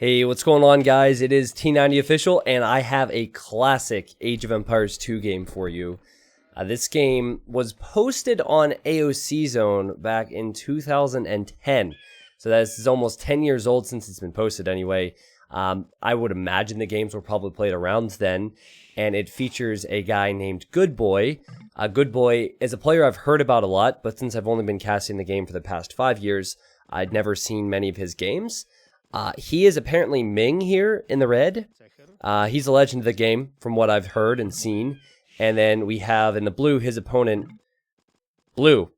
Hey, what's going on, guys? It is T90 Official, and I have a classic Age of Empires 2 game for you. This game was posted on AOC Zone back in 2010, so this is almost 10 years old since it's been posted anyway. I would imagine the games were probably played around then, and it features a guy named Good Boy. Good Boy is a player I've heard about a lot, but since I've only been casting the game for the past 5 years, I'd never seen many of his games. He is apparently Ming here in the red. He's a legend of the game from what I've heard and seen. And then we have in the blue his opponent, Blue.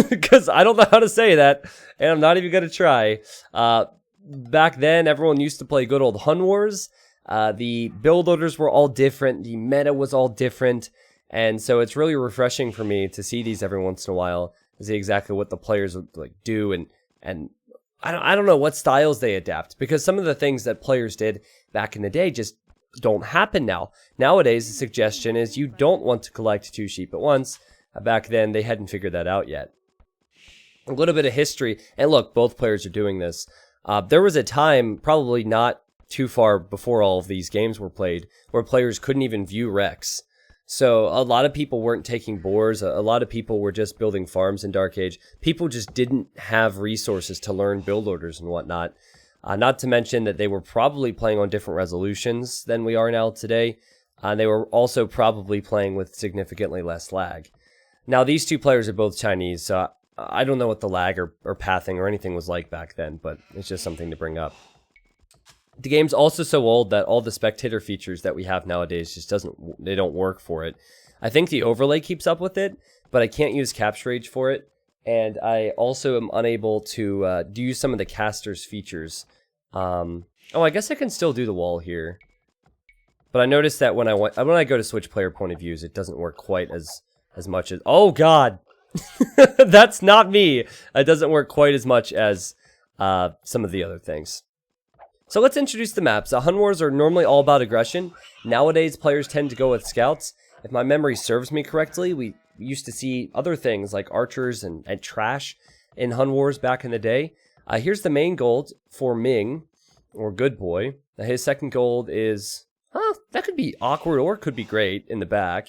Because I don't know how to say that, and I'm not even going to try. Back then, everyone used to play good old Hun Wars. The build orders were all different. The meta was all different. And so it's really refreshing for me to see these every once in a while. To see exactly what the players would do and I don't know what styles they adapt, because some of the things that players did back in the day just don't happen now. Nowadays, the suggestion is you don't want to collect 2 sheep at once. Back then, they hadn't figured that out yet. A little bit of history, and look, both players are doing this. There was a time, probably not too far before all of these games were played, where players couldn't even view Rex. So a lot of people weren't taking boars. A lot of people were just building farms in Dark Age. People just didn't have resources to learn build orders and whatnot. Not to mention that they were probably playing on different resolutions than we are now today. They were also probably playing with significantly less lag. Now, these two players are both Chinese, so I don't know what the lag or pathing or anything was like back then, but it's just something to bring up. The game's also so old that all the spectator features that we have nowadays just they don't work for it. I think the overlay keeps up with it, but I can't use capture age for it. And I also am unable to do some of the caster's features. Oh, I guess I can still do the wall here. But I noticed that when I go to switch player point of views, it doesn't work quite as much as... Oh, God! That's not me! It doesn't work quite as much as some of the other things. So let's introduce the maps. Hun Wars are normally all about aggression. Nowadays, players tend to go with scouts. If my memory serves me correctly, we used to see other things like archers and trash in Hun Wars back in the day. Here's the main gold for Ming, or Good Boy. His second gold is, that could be awkward or could be great in the back.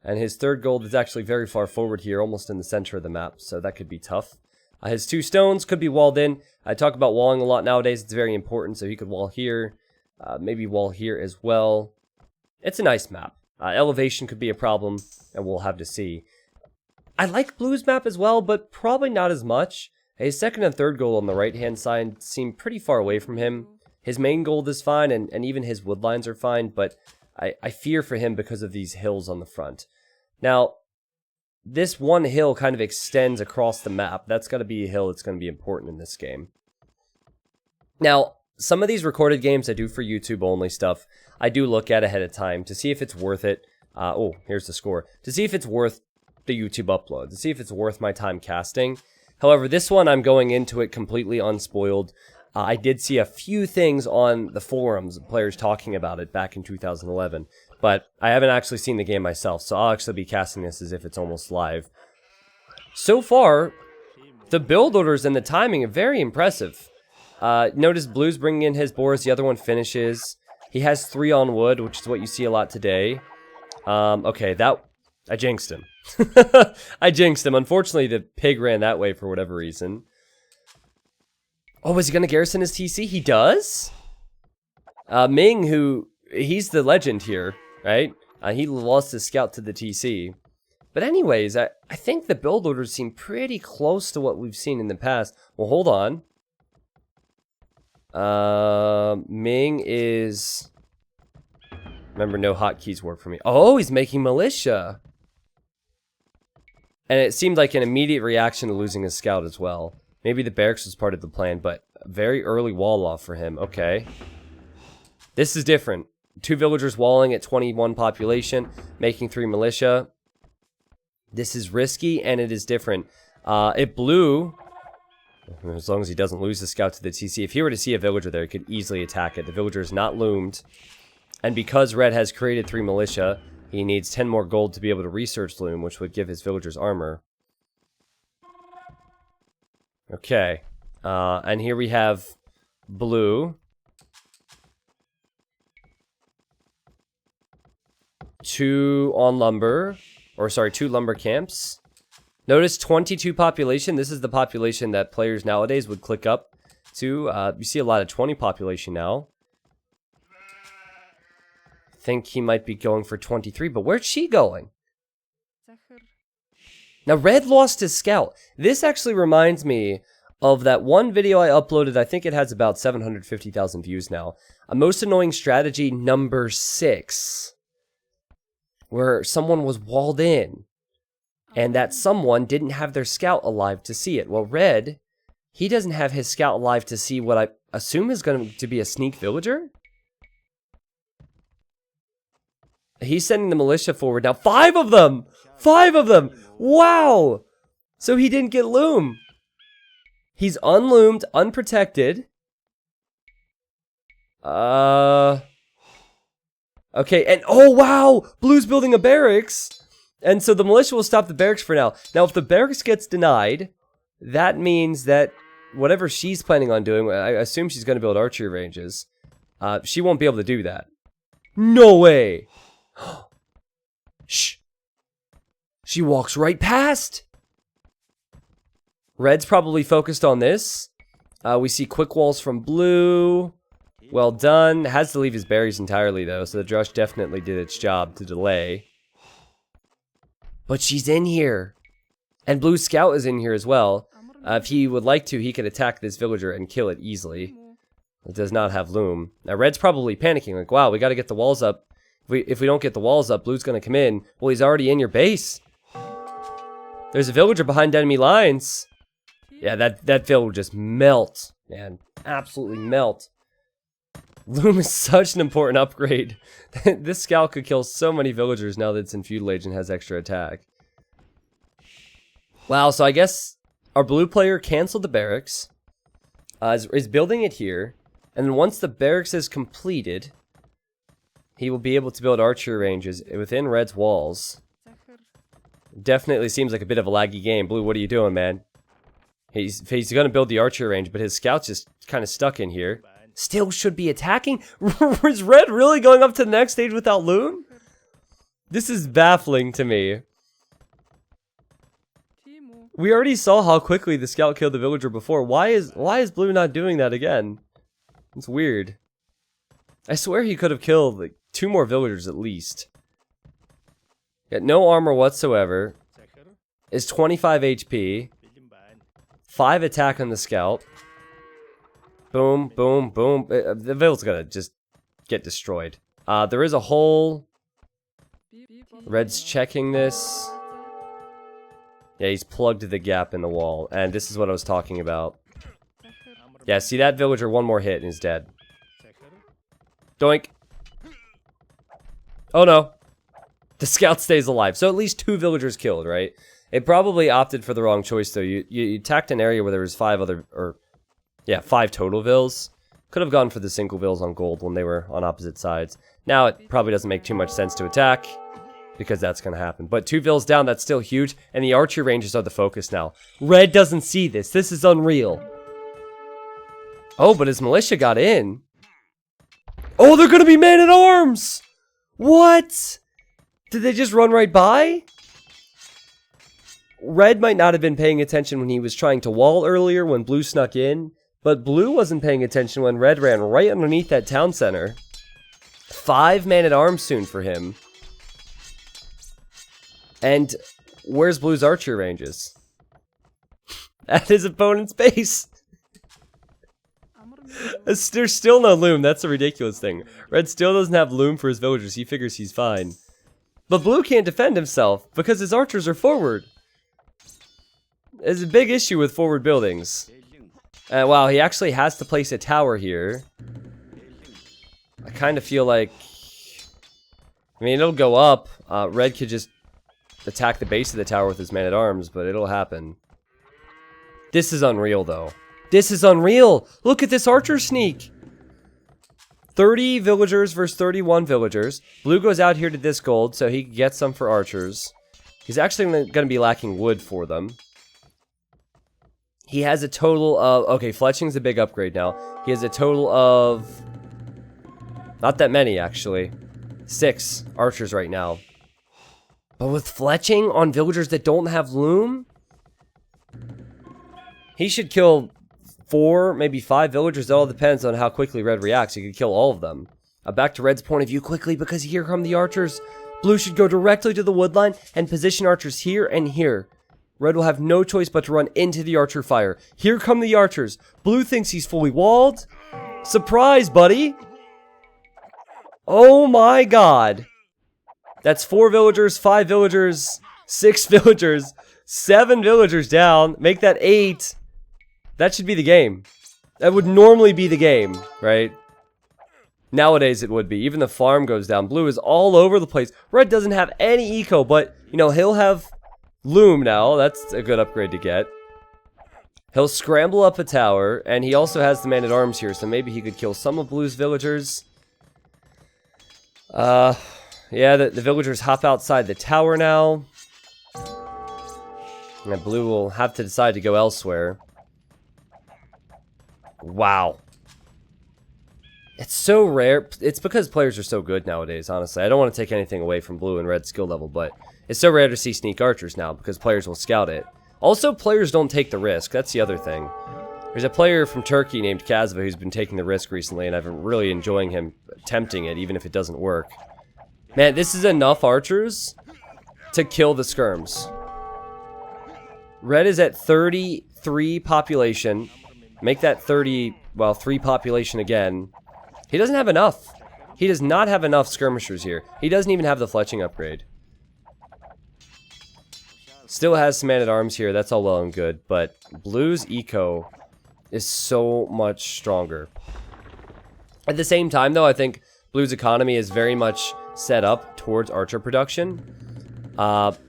And his third gold is actually very far forward here, almost in the center of the map, so that could be tough. His 2 stones could be walled in. I talk about walling a lot nowadays. It's very important, so he could wall here. Maybe wall here as well. It's a nice map. Elevation could be a problem, and we'll have to see. I like Blue's map as well, but probably not as much. His second and third gold on the right-hand side seem pretty far away from him. His main gold is fine, and even his wood lines are fine, but I fear for him because of these hills on the front. Now, this one hill kind of extends across the map. That's got to be a hill that's going to be important in this game. Now, some of these recorded games I do for YouTube only stuff, I do look at ahead of time to see if it's worth it. Oh, here's the score. To see if it's worth the YouTube upload. To see if it's worth my time casting. However, this one I'm going into it completely unspoiled. I did see a few things on the forums, players talking about it back in 2011. But I haven't actually seen the game myself, so I'll actually be casting this as if it's almost live. So far, the build orders and the timing are very impressive. Notice Blue's bringing in his boars, the other one finishes. He has 3 on wood, which is what you see a lot today. Okay, I jinxed him. I jinxed him. Unfortunately, the pig ran that way for whatever reason. Oh, is he going to garrison his TC? He does? Ming, he's the legend here, right? He lost his scout to the TC. But anyways, I think the build orders seem pretty close to what we've seen in the past. Well, hold on. Ming is... Remember, no hotkeys work for me. Oh, he's making militia. And it seemed like an immediate reaction to losing his scout as well. Maybe the barracks was part of the plan, but very early wall off for him. Okay. This is different. 2 villagers walling at 21 population, making 3 militia. This is risky, and it is different. It blew, as long as he doesn't lose the scout to the TC. If he were to see a villager there, he could easily attack it. The villager is not loomed. And because Red has created 3 militia, he needs 10 more gold to be able to research loom, which would give his villagers armor. Okay. And here we have Blue. 2 on lumber. Or sorry, 2 lumber camps. Notice 22 population. This is the population that players nowadays would click up to. You see a lot of 20 population now. I think he might be going for 23, but where's she going? Now, Red lost his scout. This actually reminds me of that one video I uploaded. I think it has about 750,000 views now. A most annoying strategy number 6. Where someone was walled in. And that someone didn't have their scout alive to see it. Well, Red, he doesn't have his scout alive to see what I assume is going to be a sneak villager. He's sending the militia forward now. 5 of them! 5 of them! Wow! So he didn't get loom. He's unloomed, unprotected. Okay, and oh wow! Blue's building a barracks! And so the militia will stop the barracks for now. Now, if the barracks gets denied, that means that whatever she's planning on doing, I assume she's going to build archery ranges, she won't be able to do that. No way! Shh! She walks right past! Red's probably focused on this. We see quick walls from Blue. Well done. Has to leave his berries entirely, though, so the drush definitely did its job to delay. But she's in here. And Blue's scout is in here as well. If he would like to, he could attack this villager and kill it easily. It does not have loom. Now, Red's probably panicking, like, wow, we gotta get the walls up. If we don't get the walls up, Blue's gonna come in. Well, he's already in your base. There's a villager behind enemy lines. Yeah, that field will just melt, man. Absolutely melt. Loom is such an important upgrade. This scout could kill so many villagers now that it's in Feudal Age and has extra attack. Wow, so I guess our blue player canceled the barracks. Is building it here. And then once the barracks is completed, he will be able to build archery ranges within Red's walls. Definitely seems like a bit of a laggy game. Blue, what are you doing, man? He's going to build the archery range, but his scout's just kind of stuck in here. Still should be attacking. Is Red really going up to the next stage without loom? This is baffling to me. We already saw how quickly the scout killed the villager before. Why is Blue not doing that again? It's weird. I swear he could have killed like 2 more villagers at least. Got no armor whatsoever. Is 25 HP. 5 attack on the scout. Boom, boom, boom. The villager's gonna just get destroyed. There is a hole. Red's checking this. Yeah, he's plugged the gap in the wall. And this is what I was talking about. Yeah, see that villager, 1 more hit and he's dead. Doink. Oh no. The scout stays alive. So at least 2 villagers killed, right? It probably opted for the wrong choice though. You attacked an area where there was 5 total vills. Could have gone for the single vills on gold when they were on opposite sides. Now it probably doesn't make too much sense to attack, because that's going to happen. But 2 vills down, that's still huge, and the archery ranges are the focus now. Red doesn't see this. This is unreal. Oh, but his militia got in. Oh, they're going to be man-at-arms! What? Did they just run right by? Red might not have been paying attention when he was trying to wall earlier when Blue snuck in, but Blue wasn't paying attention when Red ran right underneath that town center. 5 man-at-arms soon for him. And where's Blue's archery ranges? At his opponent's base. There's still no loom. That's a ridiculous thing. Red still doesn't have loom for his villagers. He figures he's fine. But Blue can't defend himself because his archers are forward. There's a big issue with forward buildings. Wow, he actually has to place a tower here. I kind of feel like... I mean, it'll go up. Red could just attack the base of the tower with his man-at-arms, but it'll happen. This is unreal, though. This is unreal! Look at this archer sneak! 30 villagers versus 31 villagers. Blue goes out here to this gold, so he can get some for archers. He's actually going to be lacking wood for them. He has a total of... Okay, fletching's a big upgrade now. He has a total of... Not that many, actually. 6 archers right now. But with fletching on villagers that don't have loom, he should kill 4, maybe 5 villagers. It all depends on how quickly Red reacts. He could kill all of them. Back to Red's point of view quickly, because here come the archers. Blue should go directly to the wood line and position archers here and here. Red will have no choice but to run into the archer fire. Here come the archers. Blue thinks he's fully walled. Surprise, buddy. Oh my god. That's 4 villagers, 5 villagers, 6 villagers, 7 villagers down. Make that 8. That should be the game. That would normally be the game, right? Nowadays it would be. Even the farm goes down. Blue is all over the place. Red doesn't have any eco, but, you know, he'll have loom now. That's a good upgrade to get. He'll scramble up a tower, and he also has the man-at-arms here, so maybe he could kill some of Blue's villagers. Yeah, the villagers hop outside the tower now. And Blue will have to decide to go elsewhere. Wow. It's so rare. It's because players are so good nowadays, honestly. I don't want to take anything away from Blue and Red's skill level, but it's so rare to see sneak archers now because players will scout it. Also, players don't take the risk. That's the other thing. There's a player from Turkey named Kazva who's been taking the risk recently, and I've been really enjoying him attempting it, even if it doesn't work. Man, this is enough archers to kill the skirms. Red is at 33 population. Make that 30, well, 3 population again. He doesn't have enough. He does not have enough skirmishers here. He doesn't even have the fletching upgrade. Still has some man-at-arms here. That's all well and good. But Blue's eco is so much stronger. At the same time, though, I think Blue's economy is very much set up towards archer production.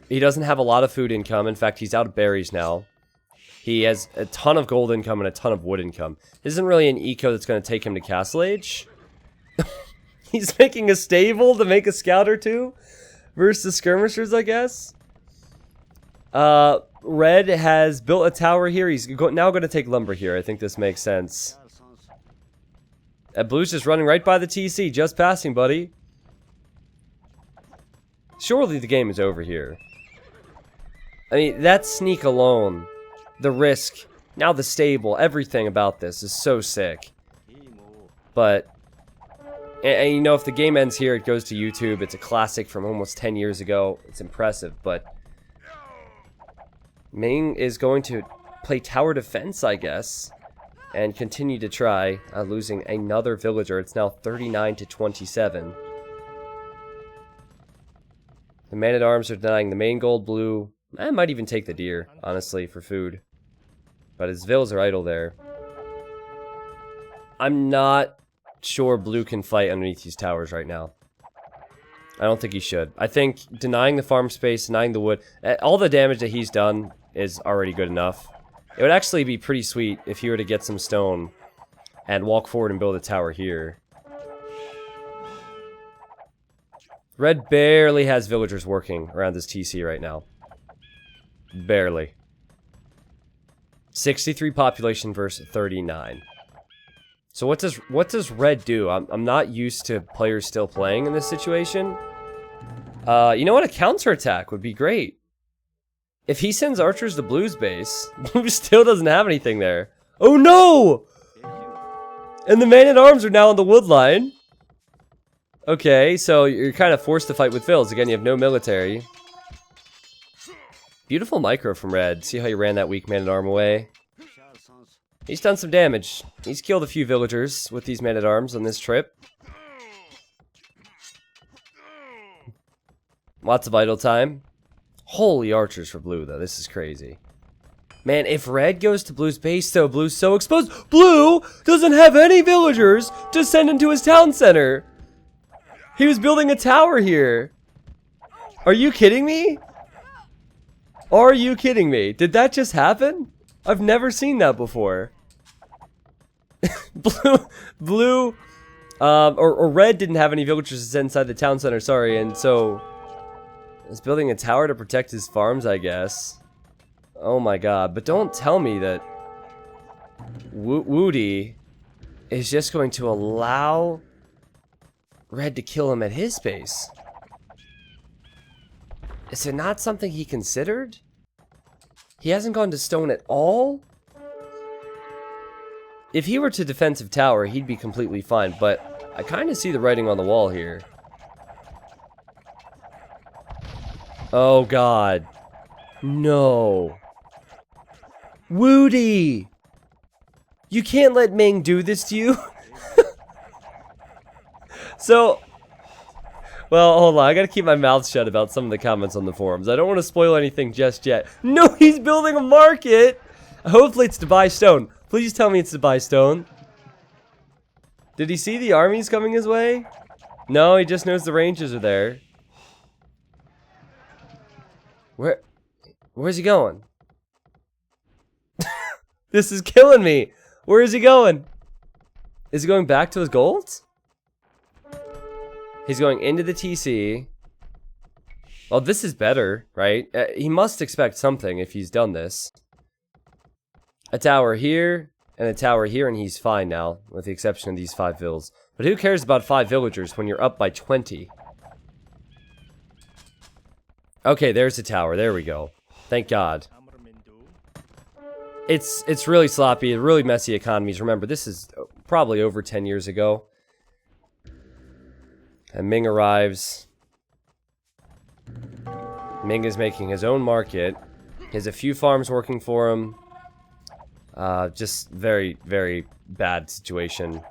He doesn't have a lot of food income. In fact, he's out of berries now. He has a ton of gold income and a ton of wood income. This isn't really an eco that's going to take him to Castle Age. He's making a stable to make a scout or two versus skirmishers, I guess. Red has built a tower here. He's now going to take lumber here. I think this makes sense. Blue's just running right by the TC. Just passing, buddy. Surely the game is over here. I mean, that sneak alone, the risk, now the stable, everything about this is so sick. But, and you know, if the game ends here, it goes to YouTube. It's a classic from almost 10 years ago. It's impressive, but Ming is going to play tower defense, I guess, and continue to try, losing another villager. It's now 39 to 27. The man-at-arms are denying the main gold. Blue, I might even take the deer, honestly, for food. But his vills are idle there. I'm not sure Blue can fight underneath these towers right now. I don't think he should. I think denying the farm space, denying the wood, all the damage that he's done is already good enough. It would actually be pretty sweet if he were to get some stone and walk forward and build a tower here. Red barely has villagers working around this TC right now. Barely. 63 population versus 39. So what does Red do? I'm not used to players still playing in this situation. You know what? A counterattack would be great. If he sends archers to Blue's base, Blue still doesn't have anything there. Oh no! And the man-at-arms are now on the wood line. Okay, so you're kind of forced to fight with vills. Again, you have no military. Beautiful micro from Red. See how he ran that weak man-at-arm away? He's done some damage. He's killed a few villagers with these man-at-arms on this trip. Lots of idle time. Holy archers for Blue, though. This is crazy. Man, if Red goes to Blue's base, though, Blue's so exposed. Blue doesn't have any villagers to send into his town center. He was building a tower here. Are you kidding me? Are you kidding me? Did that just happen? I've never seen that before. Or Red didn't have any villagers to send inside the town center, sorry, and so he's building a tower to protect his farms, I guess. Oh my god, but don't tell me that Woody is just going to allow Red to kill him at his base. Is it not something he considered? He hasn't gone to stone at all? If he were to defensive tower, he'd be completely fine, but I kind of see the writing on the wall here. Oh god. No. Woody! You can't let Ming do this to you? So, well, hold on. I gotta keep my mouth shut about some of the comments on the forums. I don't want to spoil anything just yet. No, he's building a market! Hopefully it's to buy stone. Please tell me it's to buy stone. Did he see the armies coming his way? No, he just knows the ranges are there. Where's he going? This is killing me. Where is he going? Is he going back to his gold? He's going into the TC. Well, this is better, right? He must expect something if he's done this. A tower here and a tower here, and he's fine now, with the exception of these 5 vills. But who cares about 5 villagers when you're up by 20? Okay, there's the tower. There we go. Thank God. It's really sloppy, really messy economies. Remember, this is probably over 10 years ago. And Ming arrives. Ming is making his own market. He has a few farms working for him. Just very, very bad situation.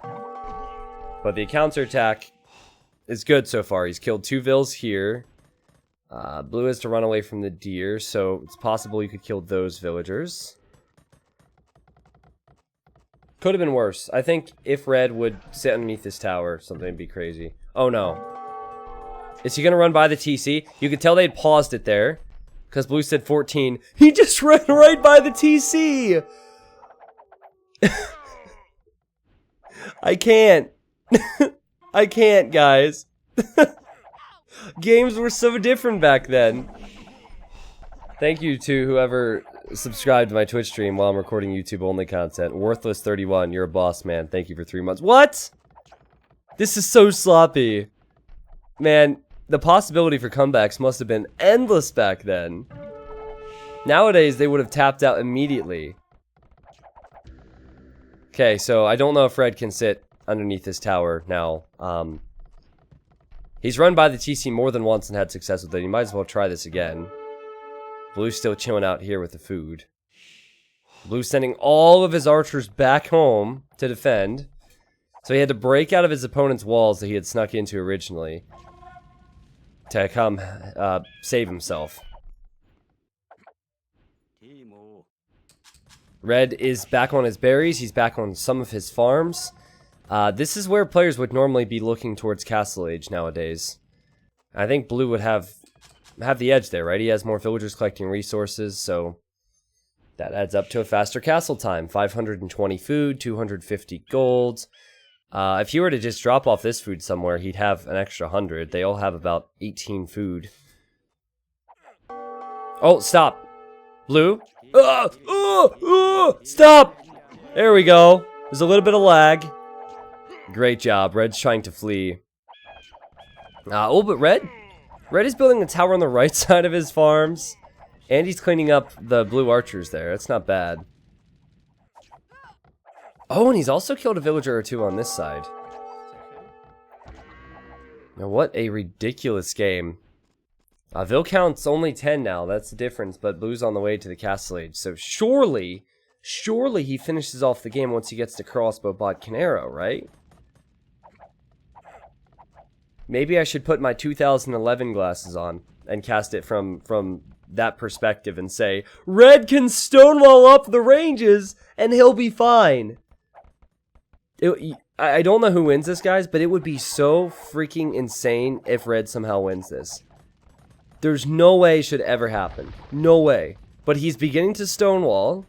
But the counterattack is good so far. He's killed 2 vills here. Blue has to run away from the deer, so it's possible you could kill those villagers. Could have been worse. I think if Red would sit underneath this tower, something would be crazy. Oh no. Is he gonna run by the TC? You could tell they'd paused it there. Because Blue said 14. He just ran right by the TC! I can't. I can't, guys. Games were so different back then. Thank you to whoever subscribed to my Twitch stream while I'm recording YouTube only content. Worthless31, you're a boss, man. Thank you for 3 months. What? This is so sloppy. Man, the possibility for comebacks must have been endless back then. Nowadays, they would have tapped out immediately. Okay, so I don't know if Red can sit underneath this tower now. He's run by the TC more than once and had success with it. He might as well try this again. Blue's still chilling out here with the food. Blue's sending all of his archers back home to defend. So he had to break out of his opponent's walls that he had snuck into originally to come save himself. Red is back on his berries. He's back on some of his farms. This is where players would normally be looking towards Castle Age nowadays. I think Blue would have the edge there, right? He has more villagers collecting resources, so that adds up to a faster castle time. 520 food, 250 gold. If he were to just drop off this food somewhere, he'd have an extra 100. They all have about 18 food. Oh, stop. Blue? Stop! There we go. There's a little bit of lag. Great job. Red's trying to flee. Oh, but Red is building a tower on the right side of his farms. And he's cleaning up the blue archers there. That's not bad. Oh, and he's also killed a villager or 2 on this side. Now, what a ridiculous game. Vill count's only 10 now. That's the difference. But Blue's on the way to the Castle Age. So surely he finishes off the game once he gets to crossbow bot Canero, right? Maybe I should put my 2011 glasses on and cast it from that perspective and say, Red can stonewall up the ranges and he'll be fine. I don't know who wins this, guys, but it would be so freaking insane if Red somehow wins this. There's no way it should ever happen. No way. But he's beginning to stonewall.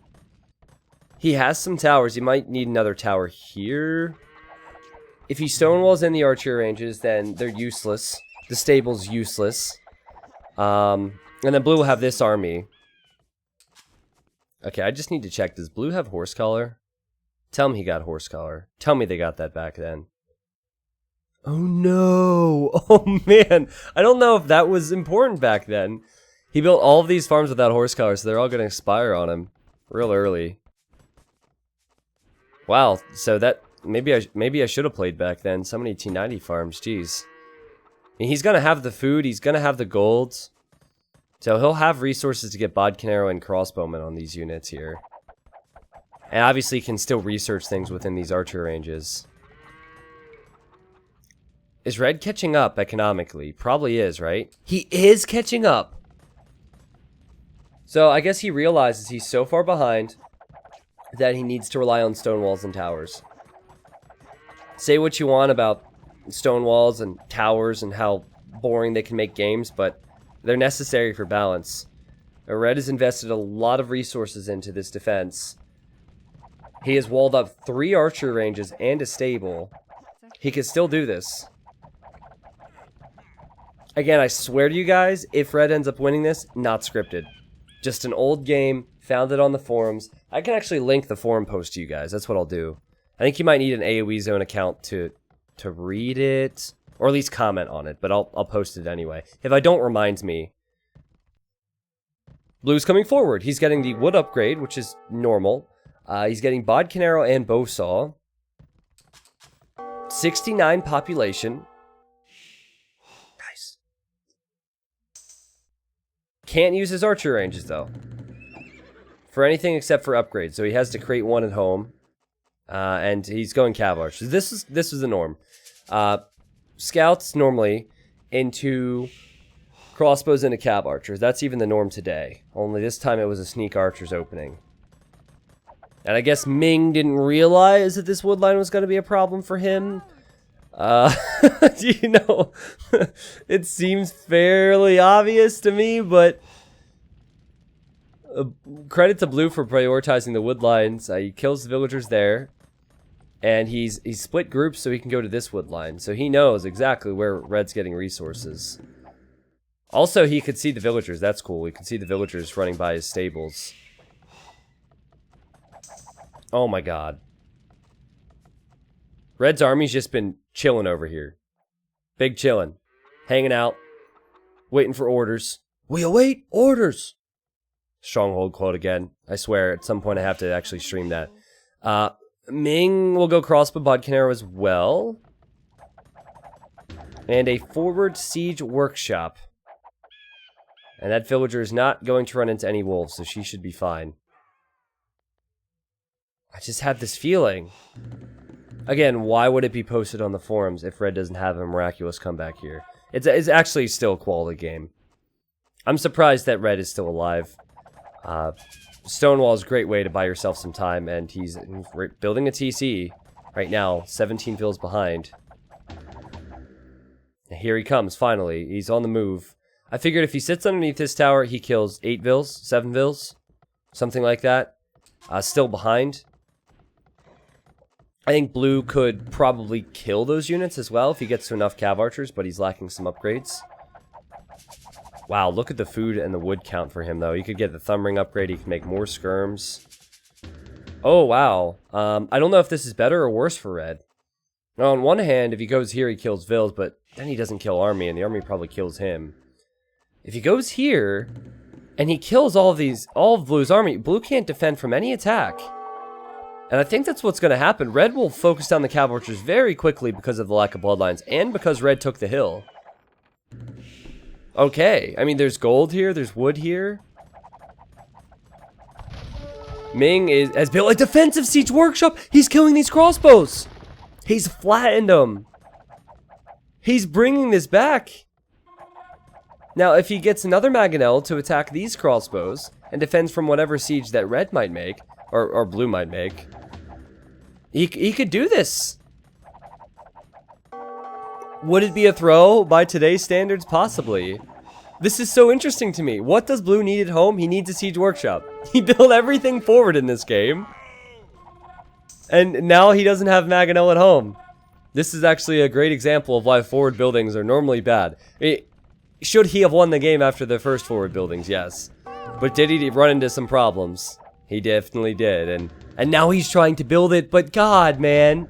He has some towers. He might need another tower here. If he stonewalls in the archer ranges, then they're useless. The stable's useless. And then Blue will have this army. Okay, I just need to check. Does Blue have horse collar? Tell me he got horse collar. Tell me they got that back then. Oh no! Oh man! I don't know if that was important back then. He built all of these farms without horsepower, so they're all gonna expire on him real early. Wow, so that maybe I should have played back then. So many T90 farms, jeez. And he's gonna have the food, he's gonna have the gold. So he'll have resources to get bodkin arrow and crossbowmen on these units here. And obviously can still research things within these archer ranges. Is Red catching up economically? Probably is, right? He is catching up. So I guess he realizes he's so far behind that he needs to rely on stone walls and towers. Say what you want about stone walls and towers and how boring they can make games, but they're necessary for balance. Red has invested a lot of resources into this defense. He has walled up 3 archer ranges and a stable. He can still do this. Again, I swear to you guys, if Red ends up winning this, not scripted. Just an old game, found it on the forums. I can actually link the forum post to you guys. That's what I'll do. I think you might need an AoE zone account to read it, or at least comment on it, but I'll post it anyway. If I don't, remind me. Blue's coming forward. He's getting the wood upgrade, which is normal. He's getting bodkin arrow and bow saw. 69 population. Nice. Can't use his archer ranges though. For anything except for upgrades. So he has to create one at home. And he's going cav archers. This is the norm. Scouts normally into crossbows into cav archers. That's even the norm today. Only this time it was a sneak archers opening. And I guess Ming didn't realize that this wood line was going to be a problem for him. You know, it seems fairly obvious to me, but credit to Blue for prioritizing the wood lines. He kills the villagers there, and he's split groups so he can go to this wood line. So he knows exactly where Red's getting resources. Also, he could see the villagers. That's cool. He can see the villagers running by his stables. Oh my god. Red's army's just been chilling over here. Big chilling. Hanging out. Waiting for orders. We await orders! Stronghold quote again. I swear, at some point I have to actually stream that. Ming will go crossbow bodkin arrow as well. And a forward siege workshop. And that villager is not going to run into any wolves, so she should be fine. I just had this feeling. Again, why would it be posted on the forums if Red doesn't have a miraculous comeback here? It's actually still a quality game. I'm surprised that Red is still alive. Stonewall is a great way to buy yourself some time, and he's building a TC right now, 17 vills behind. And here he comes, finally. He's on the move. I figured if he sits underneath this tower, he kills 8 vills, 7 vills, something like that. Still behind. I think Blue could probably kill those units as well if he gets to enough cav archers, but he's lacking some upgrades. Wow, look at the food and the wood count for him, though. He could get the thumb ring upgrade. He can make more skirms. Oh, wow. I don't know if this is better or worse for Red. Now, on one hand, if he goes here, he kills vills, but then he doesn't kill army, and the army probably kills him. If he goes here, and he kills all of Blue's army, Blue can't defend from any attack. And I think that's what's going to happen. Red will focus down the cav archers very quickly because of the lack of bloodlines, and because Red took the hill. Okay, I mean, there's gold here, there's wood here. Ming has built a defensive siege workshop. He's killing these crossbows. He's flattened them. He's bringing this back. Now, if he gets another Mangonel to attack these crossbows and defends from whatever siege that Red might make, or Blue might make, he could do this. Would it be a throw by today's standards? Possibly. This is so interesting to me. What does Blue need at home? He needs a siege workshop. He built everything forward in this game. And now he doesn't have Mangonel at home. This is actually a great example of why forward buildings are normally bad. Should he have won the game after the first forward buildings? Yes. But did he run into some problems? He definitely did. And now he's trying to build it, but God, man.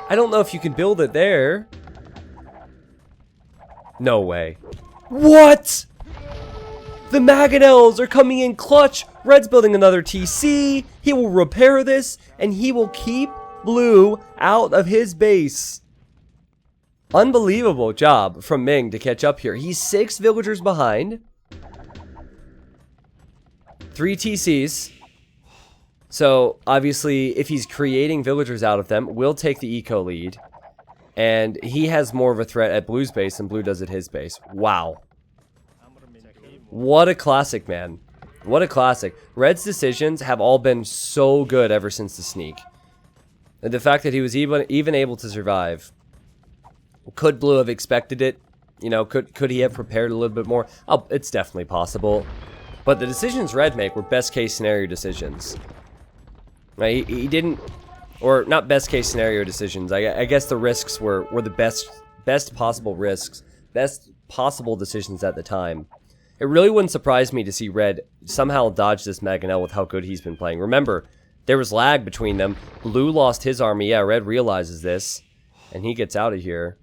I don't know if you can build it there. No way. What? The Mangonels are coming in clutch. Red's building another TC. He will repair this, and he will keep blue out of his base. Unbelievable job from Ming to catch up here. He's 6 villagers behind. 3 TCs. So, obviously, if he's creating villagers out of them, we'll take the eco lead. And he has more of a threat at blue's base than blue does at his base. Wow. What a classic, man. What a classic. Red's decisions have all been so good ever since the sneak. And the fact that he was even able to survive. Could blue have expected it? You know, could he have prepared a little bit more? Oh, it's definitely possible. But the decisions Red make were best case scenario decisions. Right? He didn't, or not best case scenario decisions. I guess the risks were the best possible risks, best possible decisions at the time. It really wouldn't surprise me to see Red somehow dodge this Mangonel with how good he's been playing. Remember, there was lag between them. Blue lost his army. Yeah, Red realizes this, and he gets out of here.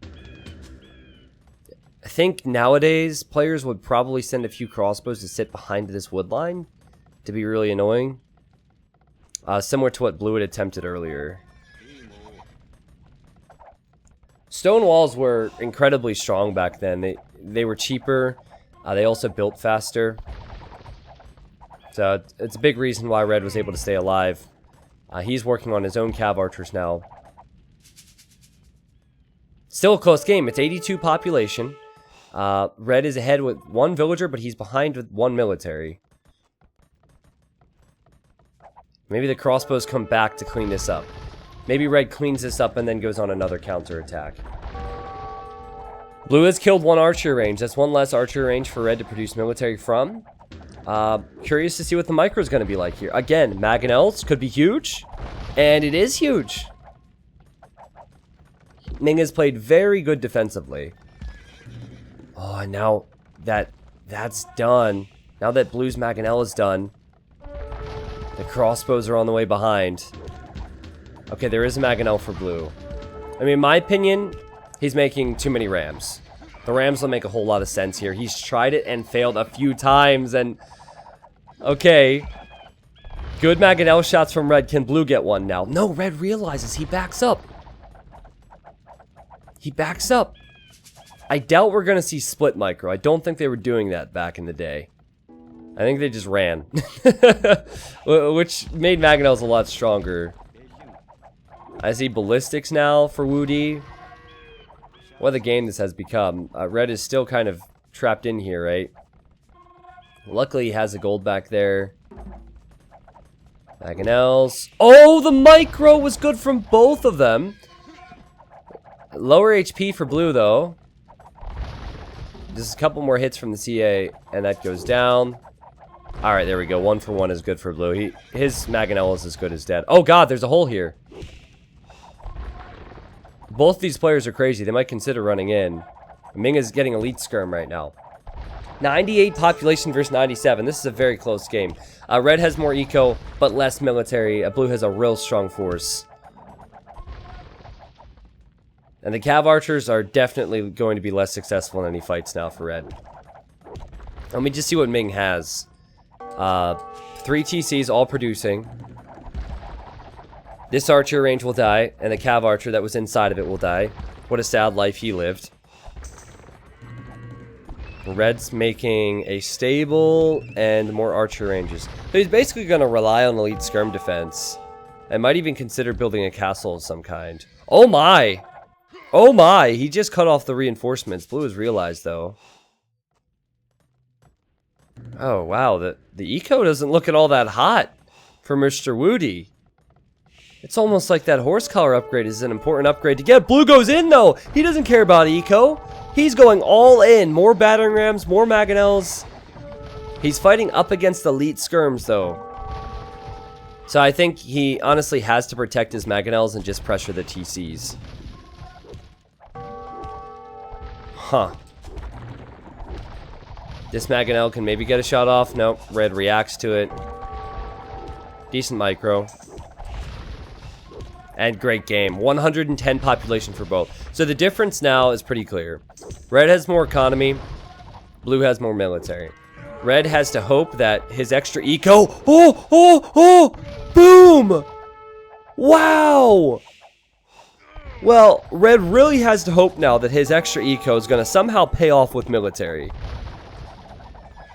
I think nowadays, players would probably send a few crossbows to sit behind this wood line to be really annoying. Similar to what blue had attempted earlier. Stone walls were incredibly strong back then. They were cheaper. They also built faster. So it's a big reason why Red was able to stay alive. He's working on his own cav archers now. Still a close game. It's 82 population. Red is ahead with 1 villager, but he's behind with 1 military. Maybe the crossbows come back to clean this up. Maybe Red cleans this up and then goes on another counterattack. Blue has killed 1 archer range. That's 1 less archer range for Red to produce military from. Curious to see what the micro is going to be like here. Again, Mangonels could be huge. And it is huge. Ming has played very good defensively. Oh, and now that's done. Now that Blue's Mangonel is done. The crossbows are on the way behind. Okay, there is a Mangonel for Blue. I mean, in my opinion, he's making too many rams. The rams don't make a whole lot of sense here. He's tried it and failed a few times, and... Okay. Good Mangonel shots from Red. Can Blue get one now? No, Red realizes he backs up. He backs up. I doubt we're going to see split micro. I don't think they were doing that back in the day. I think they just ran. Which made Mangonels a lot stronger. I see ballistics now for Woody. What a game this has become. Red is still kind of trapped in here, right? Luckily, he has a gold back there. Mangonels. Oh, the micro was good from both of them. Lower HP for Blue, though. Just a couple more hits from the CA, and that goes down. Alright, there we go. 1 for 1 is good for Blue. His Mangonel is as good as dead. Oh god, there's a hole here. Both these players are crazy. They might consider running in. Ming is getting elite skirm right now. 98 population versus 97. This is a very close game. Red has more eco, but less military. Blue has a real strong force. And the cav archers are definitely going to be less successful in any fights now for Red. Let me just see what Ming has. 3 TCs all producing. This archer range will die, and the cav archer that was inside of it will die. What a sad life he lived. Red's making a stable and more archer ranges. So he's basically going to rely on elite skirm defense. And might even consider building a castle of some kind. Oh my! Oh my! He just cut off the reinforcements. Blue has realized, though. Oh, wow. The eco doesn't look at all that hot for Mr. Woody. It's almost like that horse collar upgrade is an important upgrade to get. Blue goes in, though. He doesn't care about eco. He's going all in. More battering rams, more Mangonels. He's fighting up against elite skirms, though. So I think he honestly has to protect his Mangonels and just pressure the TCs. Huh. This Mangonel can maybe get a shot off. Nope. Red reacts to it. Decent micro. And great game. 110 population for both. So the difference now is pretty clear. Red has more economy. Blue has more military. Red has to hope that his extra eco... Boom! Wow! Well, Red really has to hope now that his extra eco is going to somehow pay off with military.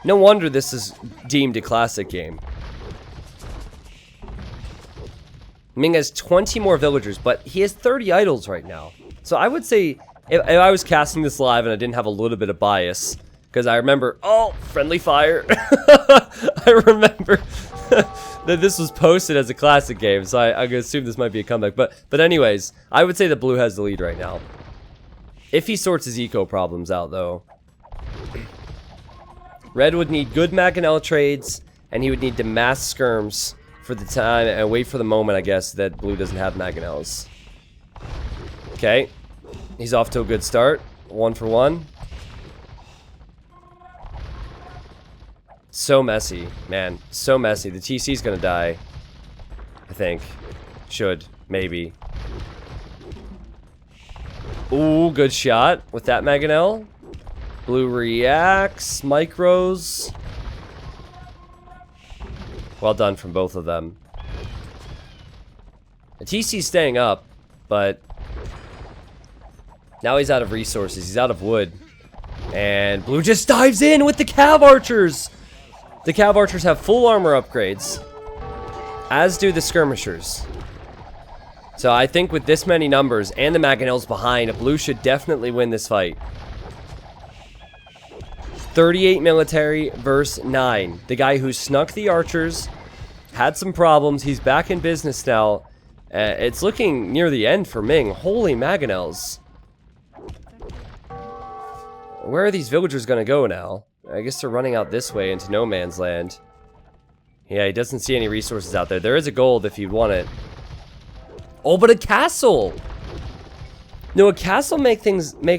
No wonder this is deemed a classic game. Ming has 20 more villagers, but he has 30 idols right now. So I would say, if I was casting this live and I didn't have a little bit of bias, because I remember, oh, friendly fire. I remember that this was posted as a classic game, so I'm gonna assume this might be a comeback. But anyways, I would say that Blue has the lead right now. If he sorts his eco problems out, though. Red would need good Mangonel trades, and he would need to mass skirms for the time, and wait for the moment, I guess, that Blue doesn't have Mangonels. Okay. He's off to a good start. 1 for 1. So messy, man. So messy. The TC's gonna die. I think. Should. Maybe. Ooh, good shot with that Mangonel. Blue reacts. Micros. Well done from both of them. The TC's staying up, but now he's out of resources. He's out of wood. And Blue just dives in with the Cav Archers. The Cav Archers have full armor upgrades, as do the Skirmishers. So I think with this many numbers and the Mangonels behind, Blue should definitely win this fight. 38 military versus 9. The guy who snuck the archers had some problems. He's back in business now. It's looking near the end for Ming. Holy Mangonels. Where are these villagers going to go now? I guess they're running out this way into no man's land. Yeah, he doesn't see any resources out there. There is a gold if you'd want it. Oh, but a castle! No, a castle makes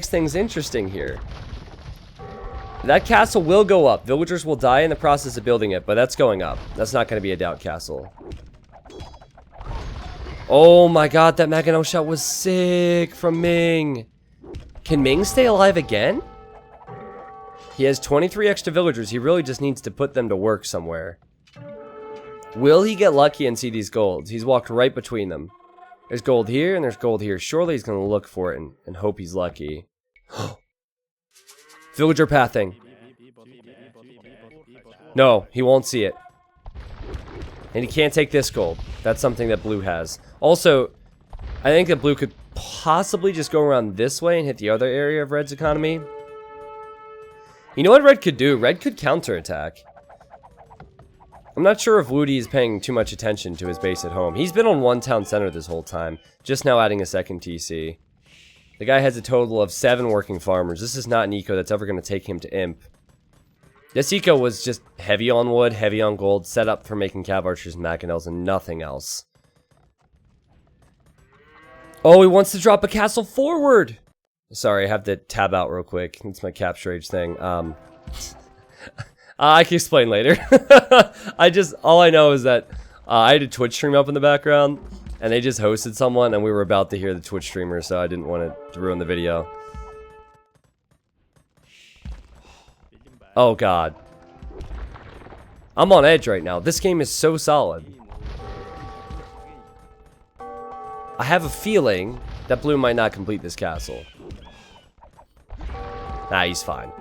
things interesting here. That castle will go up. Villagers will die in the process of building it, but that's going up. That's not going to be a doubt castle. Oh my god, that Mangonel shot was sick from Ming. Can Ming stay alive again? He has 23 extra villagers. He really just needs to put them to work somewhere. Will he get lucky and see these golds? He's walked right between them. There's gold here and there's gold here. Surely he's going to look for it and hope he's lucky. Villager pathing. No, he won't see it. And he can't take this gold. That's something that Blue has. Also, I think that Blue could possibly just go around this way and hit the other area of Red's economy. You know what Red could do? Red could counterattack. I'm not sure if Woody is paying too much attention to his base at home. He's been on one town center this whole time, just now adding a second TC. The guy has a total of 7 working farmers. This is not an eco that's ever going to take him to Imp. This eco was just heavy on wood, heavy on gold, set up for making Cav Archers and Mangonels and nothing else. Oh, he wants to drop a castle forward! Sorry, I have to tab out real quick. It's my capture age thing. I can explain later. All I know is that I had a Twitch stream up in the background, and they just hosted someone, and we were about to hear the Twitch streamer, so I didn't want to ruin the video. Oh god. I'm on edge right now. This game is so solid. I have a feeling that Blue might not complete this castle. Nah, he's fine.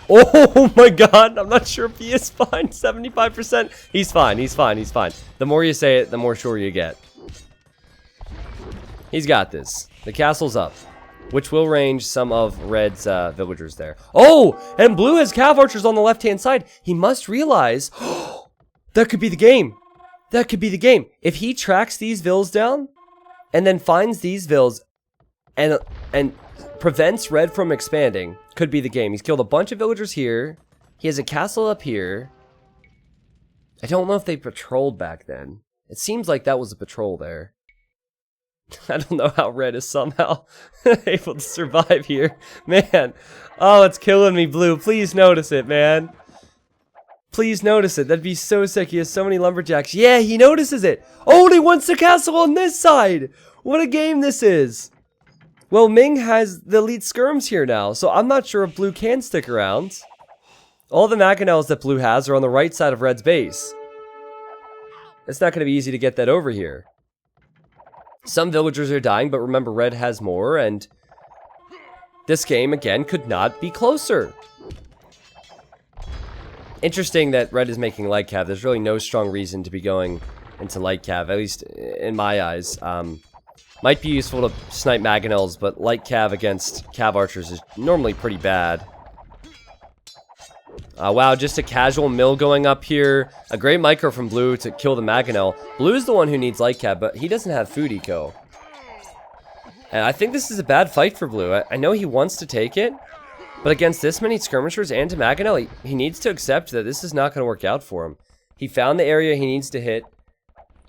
Oh my god, I'm not sure if he is fine. 75%. He's fine, he's fine, he's fine. The more you say it, the more sure you get. He's got this. The castle's up, which will range some of Red's villagers there. Oh, and Blue has Cav Archers on the left-hand side. He must realize, that could be the game. That could be the game. If he tracks these vills down, and then finds these vills, and prevents Red from expanding, could be the game. He's killed a bunch of villagers here. He has a castle up here. I don't know if they patrolled back then. It seems like that was a patrol there. I don't know how Red is somehow able to survive here. Man. Oh, it's killing me, Blue. Please notice it, man. please notice it. That'd be so sick. He has so many lumberjacks. Yeah, he notices it. Oh, and he wants the castle on this side. What a game this is. Well, Ming has the elite skirms here now, so I'm not sure if blue can stick around. All the mangonels that blue has are on the right side of red's base. It's not going to be easy to get that over here. Some villagers are dying, but remember, red has more, and this game, again, could not be closer. Interesting that red is making light cav. There's really no strong reason to be going into light cav, at least in my eyes. Might be useful to snipe mangonels, but light cav against cav archers is normally pretty bad. Wow, just a casual mill going up here. A great micro from blue to kill the mangonel. Blue is the one who needs light cav, but he doesn't have food eco. And I think this is a bad fight for blue. I know he wants to take it, but against this many skirmishers and to mangonel, he needs to accept that this is not going to work out for him. He found the area he needs to hit.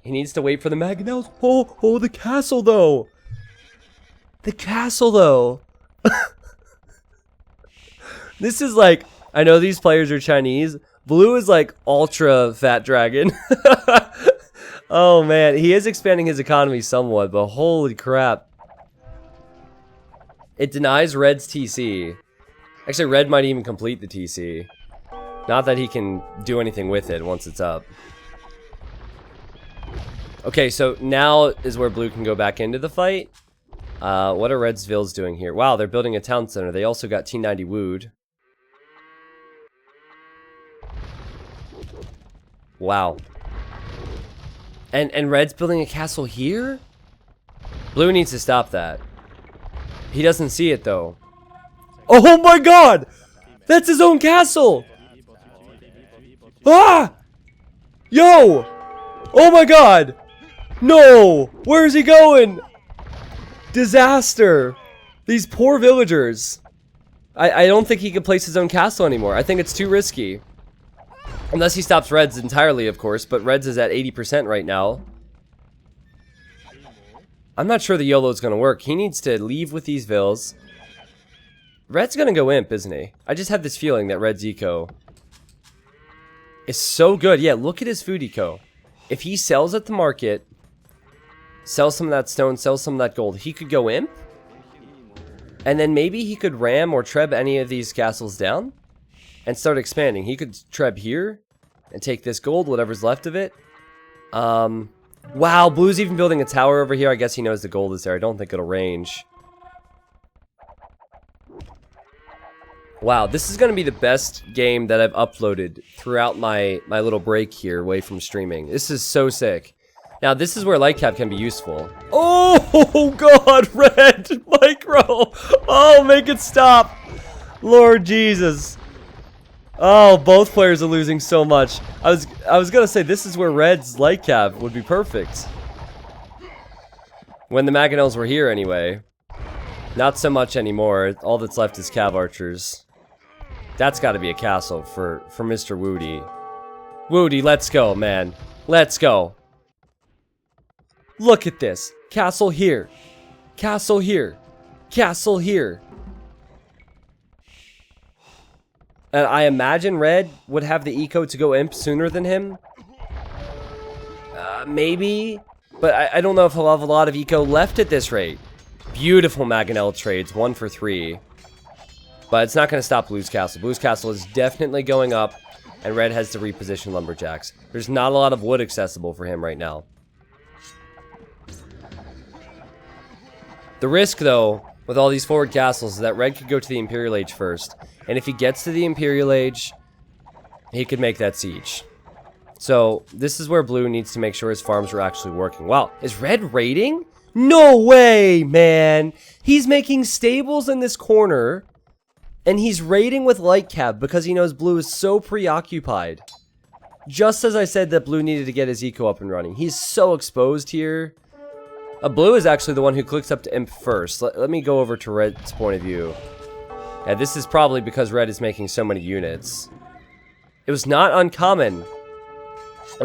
He needs to wait for the mangonels. Oh, the castle, though. The castle, though. This is like... I know these players are Chinese. Blue is like ultra fat dragon. Oh, man. He is expanding his economy somewhat, but holy crap. It denies red's TC. Actually, red might even complete the TC. Not that he can do anything with it once it's up. Okay, so now is where blue can go back into the fight. What are red's vills doing here? Wow, they're building a town center. They also got T90 wooed. Wow. And red's building a castle here? Blue needs to stop that. He doesn't see it, though. Oh my god! That's his own castle! Ah! Yo! Oh my god! No! Where is he going? Disaster! These poor villagers. I don't think he can place his own castle anymore. I think it's too risky. Unless he stops red's entirely, of course. But red's is at 80% right now. I'm not sure the YOLO is going to work. He needs to leave with these vills. Red's going to go imp, isn't he? I just have this feeling that red's eco is so good. Yeah, look at his food eco. If he sells at the market, sells some of that stone, sells some of that gold, he could go imp. And then maybe he could ram or treb any of these castles down and start expanding. He could treb here and take this gold, whatever's left of it. Wow, blue's even building a tower over here. I guess he knows the gold is there. I don't think it'll range. Wow, this is going to be the best game that I've uploaded throughout my little break here away from streaming. This is so sick. Now, this is where light cap can be useful. Oh, God, red micro. Oh, make it stop. Lord Jesus. Oh, both players are losing so much. I was going to say, this is where red's light cap would be perfect. When the mangonels were here, anyway. Not so much anymore. All that's left is cav archers. That's got to be a castle for Mr. Woody. Woody, let's go, man. Let's go. Look at this. Castle here. Castle here. Castle here. And I imagine red would have the eco to go imp sooner than him. Maybe. But I don't know if he'll have a lot of eco left at this rate. Beautiful mangonel trades. 1 for 3. But it's not going to stop blue's castle. Blue's castle is definitely going up. And red has to reposition lumberjacks. There's not a lot of wood accessible for him right now. The risk, though, with all these forward castles is that red could go to the Imperial Age first. And if he gets to the Imperial Age, he could make that siege. So, this is where blue needs to make sure his farms are actually working. Wow, is red raiding? No way, man! He's making stables in this corner, and he's raiding with light cap because he knows blue is so preoccupied. Just as I said that blue needed to get his eco up and running. He's so exposed here. Blue is actually the one who clicks up to imp first. Let me go over to red's point of view. Yeah, this is probably because red is making so many units. It was not uncommon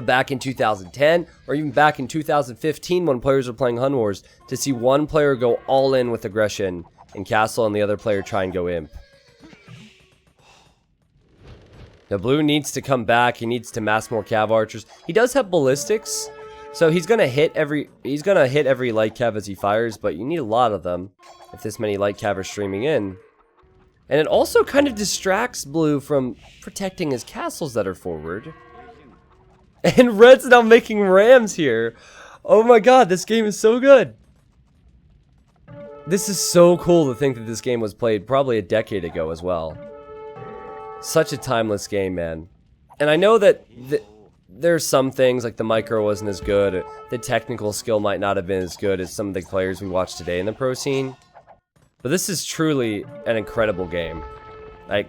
back in 2010 or even back in 2015 when players were playing Hun Wars to see one player go all in with aggression in castle and the other player try and go imp. The blue needs to come back. He needs to mass more cav archers. He does have ballistics, so he's gonna hit every light cav as he fires, but you need a lot of them if this many light cav are streaming in. And it also kind of distracts blue from protecting his castles that are forward. And red's now making rams here. Oh my god, this game is so good. This is so cool to think that this game was played probably a decade ago as well. Such a timeless game, man. And I know that there's some things, like the micro wasn't as good, the technical skill might not have been as good as some of the players we watch today in the pro scene. But this is truly an incredible game. Like,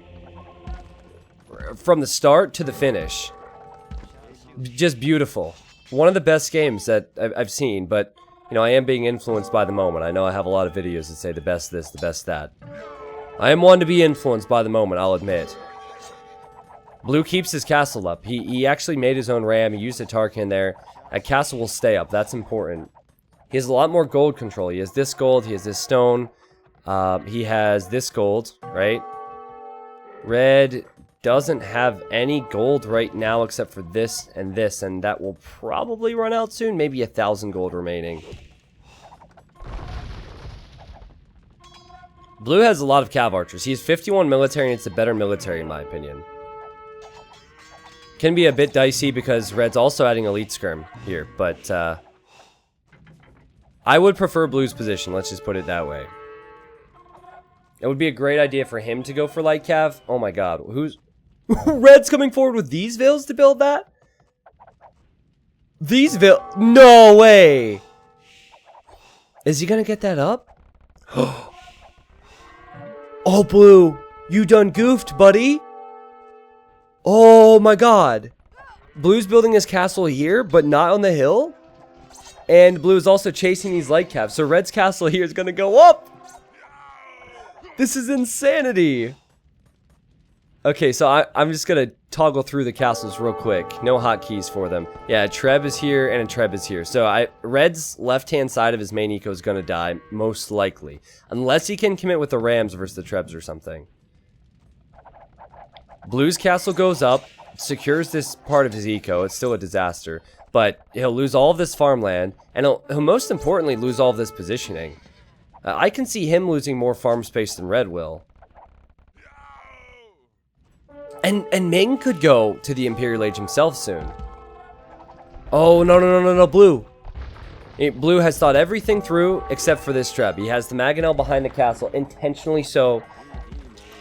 from the start to the finish. Just beautiful. One of the best games that I've seen, but, you know, I am being influenced by the moment. I know I have a lot of videos that say the best this, the best that. I am one to be influenced by the moment, I'll admit. Blue keeps his castle up. He actually made his own ram. He used a Tarkin there. That castle will stay up. That's important. He has a lot more gold control. He has this gold. He has this stone. He has this gold, right? Red doesn't have any gold right now except for this, and that will probably run out soon. Maybe 1,000 gold remaining. Blue has a lot of cav archers. He has 51 military, and it's a better military in my opinion. Can be a bit dicey because red's also adding elite skirm here, but I would prefer blue's position, let's just put it that way. It would be a great idea for him to go for light cav. Oh my god, who's... red's coming forward with these vills to build that? These vills... No way! Is he gonna get that up? Oh, blue! You done goofed, buddy! Oh my god. Blue's building his castle here, but not on the hill. And blue is also chasing these light cavs. So red's castle here is going to go up. This is insanity. Okay, so I'm just going to toggle through the castles real quick. No hotkeys for them. Yeah, a Treb is here and a Treb is here. So red's left-hand side of his main eco is going to die, most likely. Unless he can commit with the Rams versus the Trebs or something. Blue's castle goes up, secures this part of his eco. It's still a disaster, but he'll lose all of this farmland, and he'll most importantly lose all of this positioning. I can see him losing more farm space than red will. And Ming could go to the Imperial Age himself soon. Oh, no, blue. Blue has thought everything through except for this trap. He has the Mangonel behind the castle, intentionally so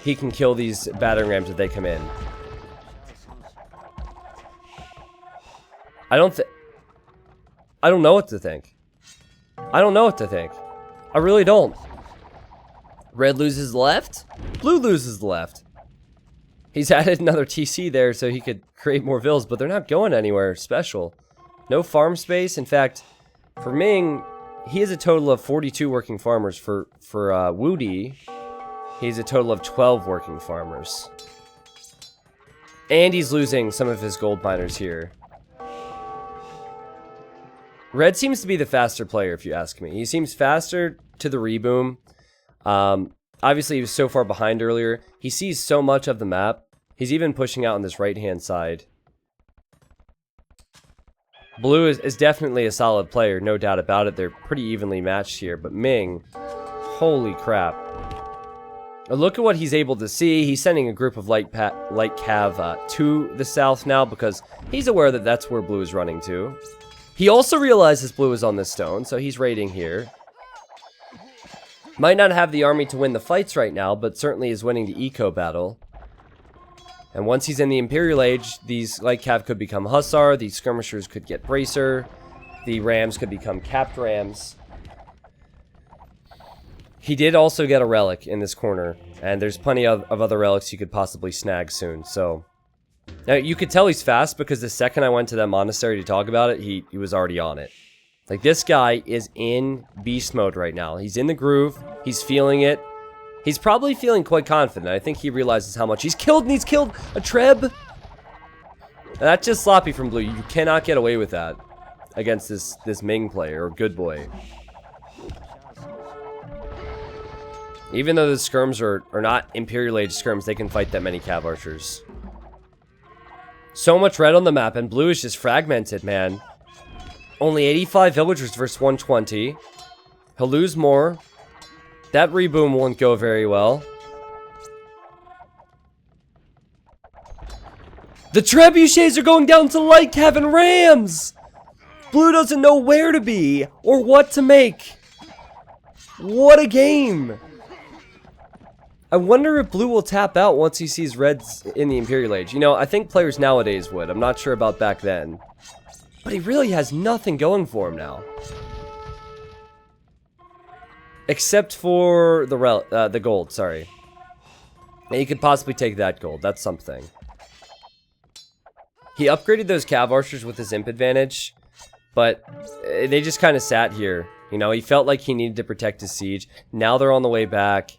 he can kill these battering rams if they come in. I don't know what to think. I don't know what to think. I really don't. Red loses the left. Blue loses the left. He's added another TC there so he could create more vills, but they're not going anywhere special. No farm space. In fact, for Ming, he has a total of 42 working farmers. For Woody, he has a total of 12 working farmers. And he's losing some of his gold miners here. Red seems to be the faster player, if you ask me. He seems faster to the reboom. Obviously, he was so far behind earlier. He sees so much of the map. He's even pushing out on this right-hand side. Blue is definitely a solid player, no doubt about it. They're pretty evenly matched here. But Ming, holy crap. Look at what he's able to see. He's sending a group of light cav to the south now because he's aware that that's where blue is running to. He also realizes blue is on this stone, so he's raiding here. Might not have the army to win the fights right now, but certainly is winning the eco battle. And once he's in the Imperial Age, these light cav could become Hussar, these skirmishers could get Bracer, the Rams could become capped Rams. He did also get a relic in this corner, and there's plenty of other relics you could possibly snag soon, so... Now, you could tell he's fast because the second I went to that monastery to talk about it, he was already on it. Like, this guy is in beast mode right now. He's in the groove. He's feeling it. He's probably feeling quite confident. I think he realizes how much he's killed, and he's killed a Treb. And that's just sloppy from blue. You cannot get away with that against this Ming player, or good boy. Even though the skirms are not Imperial Age skirms, they can fight that many cav archers. So much red on the map, and blue is just fragmented, man. Only 85 villagers versus 120. He'll lose more. That reboom won't go very well. The trebuchets are going down to light cav and rams! Blue doesn't know where to be or what to make. What a game! I wonder if blue will tap out once he sees reds in the Imperial Age. You know, I think players nowadays would. I'm not sure about back then. But he really has nothing going for him now. Except for the gold, sorry. And he could possibly take that gold. That's something. He upgraded those cav archers with his imp advantage. But they just kind of sat here. You know, he felt like he needed to protect his siege. Now they're on the way back.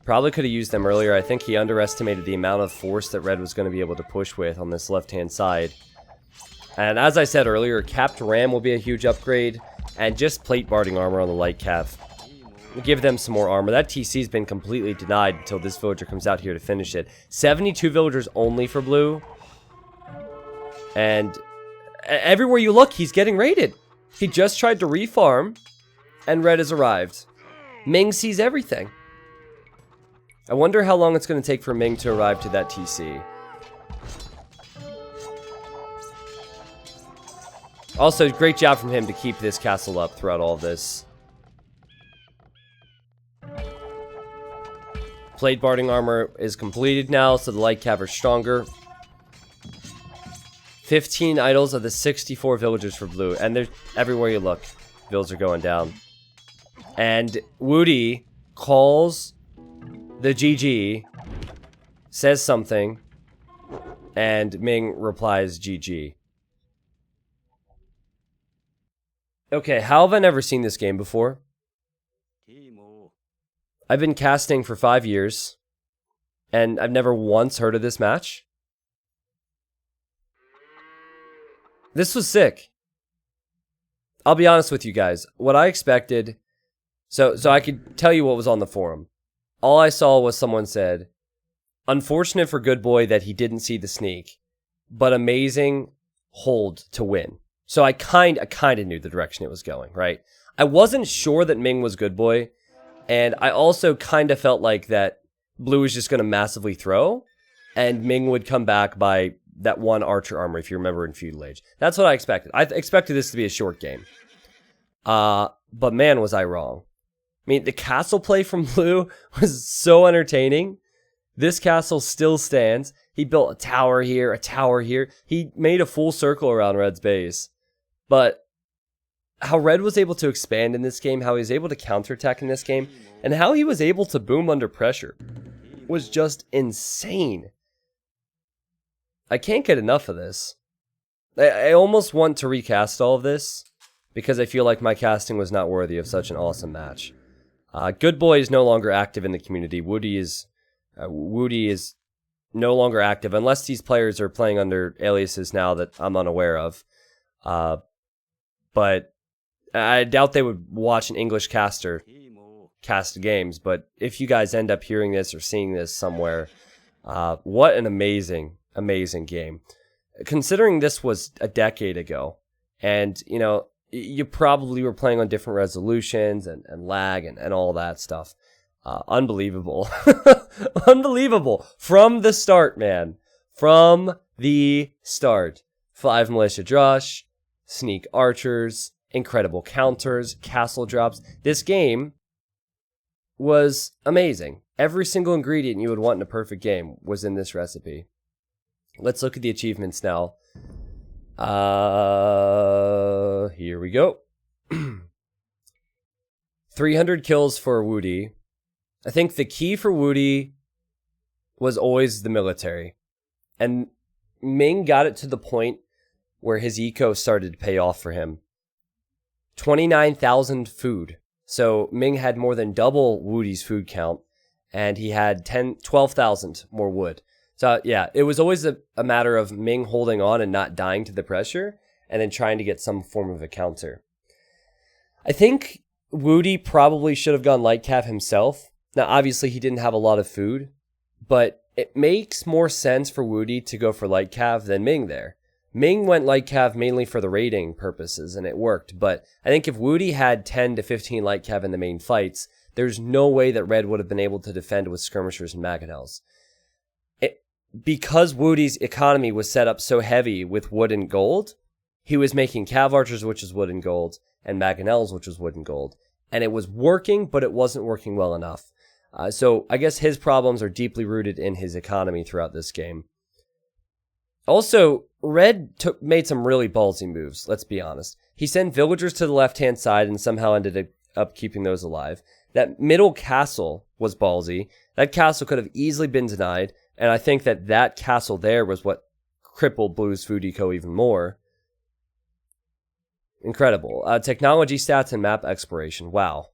Probably could have used them earlier. I think he underestimated the amount of force that red was going to be able to push with on this left-hand side. And as I said earlier, capped ram will be a huge upgrade. And just plate barding armor on the light cav. We'll give them some more armor. That TC's been completely denied until this villager comes out here to finish it. 72 villagers only for blue. And everywhere you look, he's getting raided. He just tried to refarm, and red has arrived. Ming sees everything. I wonder how long it's going to take for Ming to arrive to that TC. Also, great job from him to keep this castle up throughout all of this. Plate barding armor is completed now, so the light cav are stronger. 15 idols of the 64 villagers for blue, and they're everywhere you look. Vills are going down. And Woody calls the GG, says something, and Ming replies GG. Okay, how have I never seen this game before? I've been casting for 5 years, and I've never once heard of this match. This was sick. I'll be honest with you guys. What I expected... So I could tell you what was on the forum. All I saw was someone said, unfortunate for Good Boy that he didn't see the sneak, but amazing hold to win. So I kind of knew the direction it was going, right? I wasn't sure that Ming was Good Boy, and I also kind of felt like that blue was just going to massively throw, and Ming would come back by that one archer armor, if you remember in Feudal Age. That's what I expected. I expected this to be a short game. But man, was I wrong. I mean, the castle play from blue was so entertaining. This castle still stands. He built a tower here, a tower here. He made a full circle around red's base. But how red was able to expand in this game, how he was able to counterattack in this game, and how he was able to boom under pressure was just insane. I can't get enough of this. I almost want to recast all of this because I feel like my casting was not worthy of such an awesome match. Good Boy is no longer active in the community. Woody is no longer active unless these players are playing under aliases now that I'm unaware of. But I doubt they would watch an English caster cast games. But if you guys end up hearing this or seeing this somewhere, what an amazing game. Considering this was a decade ago, and you know, you probably were playing on different resolutions and lag and all that stuff. Unbelievable. Unbelievable. From the start, man. From the start. 5 militia drush, sneak archers, incredible counters, castle drops. This game was amazing. Every single ingredient you would want in a perfect game was in this recipe. Let's look at the achievements now. Here we go. 300 kills for Woody. I think the key for Woody was always the military. And Ming got it to the point where his eco started to pay off for him. 29,000 food. So Ming had more than double Woody's food count. And he had 12,000 more wood. So yeah, it was always a matter of Ming holding on and not dying to the pressure, and then trying to get some form of a counter. I think Woody probably should have gone light cav himself. Now, obviously, he didn't have a lot of food, but it makes more sense for Woody to go for light cav than Ming there. Ming went light cav mainly for the raiding purposes, and it worked. But I think if Woody had 10 to 15 light cav in the main fights, there's no way that Red would have been able to defend with skirmishers and mangonels. Because Woody's economy was set up so heavy with wood and gold, he was making cav archers, which is wood and gold, and mangonels, which was wood and gold. And it was working, but it wasn't working well enough. So I guess his problems are deeply rooted in his economy throughout this game. Also, Red made some really ballsy moves, let's be honest. He sent villagers to the left-hand side and somehow ended up keeping those alive. That middle castle was ballsy. That castle could have easily been denied, and I think that castle there was what crippled Blue's food eco even more. Incredible. Technology stats and map exploration. Wow.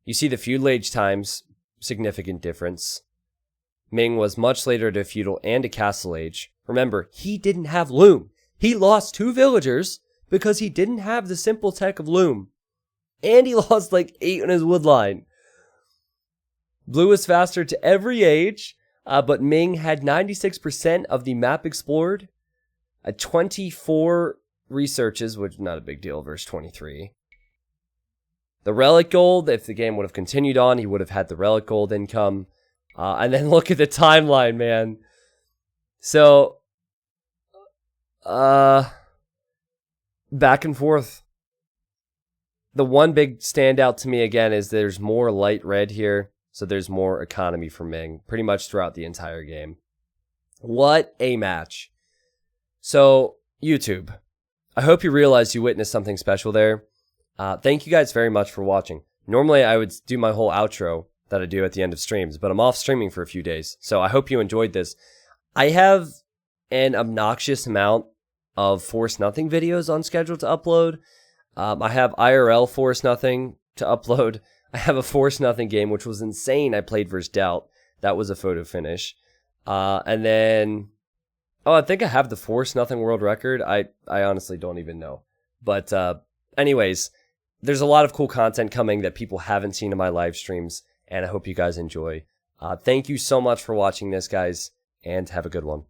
You see the feudal age times, significant difference. Ming was much later to feudal and to castle age. Remember, he didn't have loom. He lost 2 villagers because he didn't have the simple tech of loom. And he lost like 8 on his wood line. Blue was faster to every age, but Ming had 96% of the map explored. 24 researches, which is not a big deal, verse 23. The relic gold, if the game would have continued on, he would have had the relic gold income. And then look at the timeline, man. So, back and forth. The one big standout to me again is there's more light red here, so there's more economy for Ming, pretty much throughout the entire game. What a match. So, YouTube, I hope you realized you witnessed something special there. Thank you guys very much for watching. Normally, I would do my whole outro that I do at the end of streams, but I'm off streaming for a few days, so I hope you enjoyed this. I have an obnoxious amount of Force Nothing videos on schedule to upload. I have IRL Force Nothing to upload. I have a Force Nothing game, which was insane. I played versus Doubt. That was a photo finish. And then, I think I have the Force Nothing world record. I honestly don't even know. But anyways, there's a lot of cool content coming that people haven't seen in my live streams, and I hope you guys enjoy. Thank you so much for watching this, guys, and have a good one.